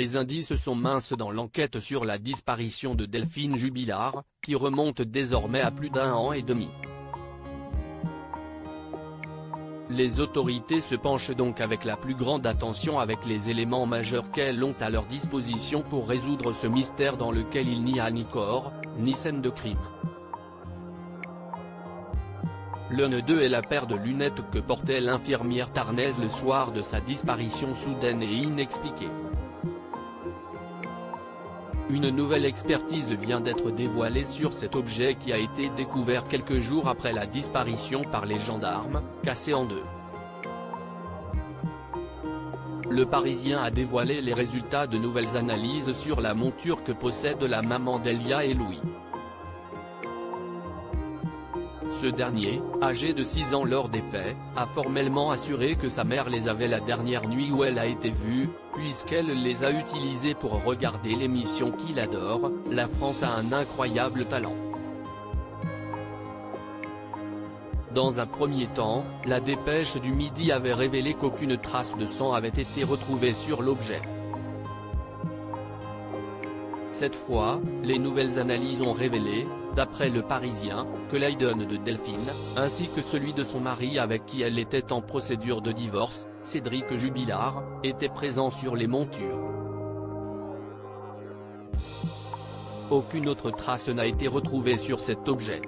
Les indices sont minces dans l'enquête sur la disparition de Delphine Jubilard, qui remonte désormais à plus d'1 an et demi. Les autorités se penchent donc avec la plus grande attention avec les éléments majeurs qu'elles ont à leur disposition pour résoudre ce mystère dans lequel il n'y a ni corps, ni scène de crime. L'un d'eux est la paire de lunettes que portait l'infirmière tarnaise le soir de sa disparition soudaine et inexpliquée. Une nouvelle expertise vient d'être dévoilée sur cet objet qui a été découvert quelques jours après la disparition par les gendarmes, cassé en deux. Le Parisien a dévoilé les résultats de nouvelles analyses sur la monture que possède la maman d'Elia et Louis. Ce dernier, âgé de 6 ans lors des faits, a formellement assuré que sa mère les avait la dernière nuit où elle a été vue, puisqu'elle les a utilisés pour regarder l'émission qu'il adore, La France a un incroyable talent. Dans un premier temps, la dépêche du Midi avait révélé qu'aucune trace de sang avait été retrouvée sur l'objet. Cette fois, les nouvelles analyses ont révélé, d'après Le Parisien, que l'ADN de Delphine, ainsi que celui de son mari avec qui elle était en procédure de divorce, Cédric Jubilard, était présent sur les montures. Aucune autre trace n'a été retrouvée sur cet objet.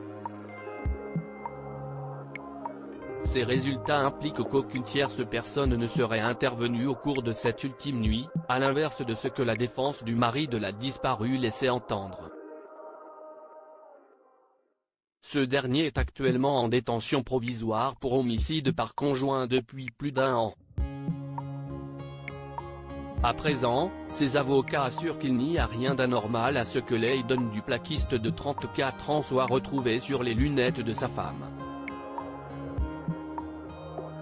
Ces résultats impliquent qu'aucune tierce personne ne serait intervenue au cours de cette ultime nuit, à l'inverse de ce que la défense du mari de la disparue laissait entendre. Ce dernier est actuellement en détention provisoire pour homicide par conjoint depuis plus d'1 an. À présent, ses avocats assurent qu'il n'y a rien d'anormal à ce que l'ADN du plaquiste de 34 ans soit retrouvé sur les lunettes de sa femme.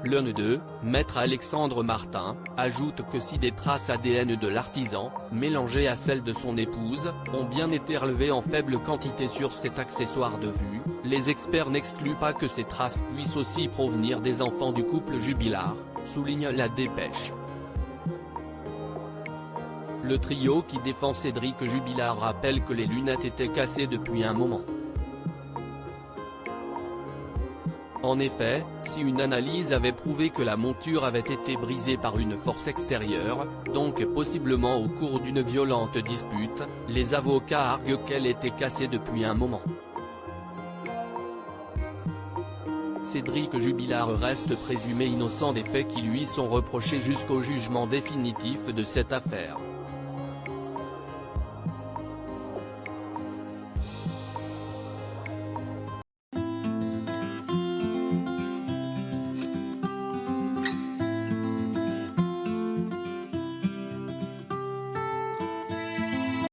L'un d'eux, maître Alexandre Martin, ajoute que si des traces ADN de l'artisan, mélangées à celles de son épouse, ont bien été relevées en faible quantité sur cet accessoire de vue, les experts n'excluent pas que ces traces puissent aussi provenir des enfants du couple Jubilard, souligne la dépêche. Le trio qui défend Cédric Jubilard rappelle que les lunettes étaient cassées depuis un moment. En effet, si une analyse avait prouvé que la monture avait été brisée par une force extérieure, donc possiblement au cours d'une violente dispute, les avocats arguent qu'elle était cassée depuis un moment. Cédric Jubilard reste présumé innocent des faits qui lui sont reprochés jusqu'au jugement définitif de cette affaire.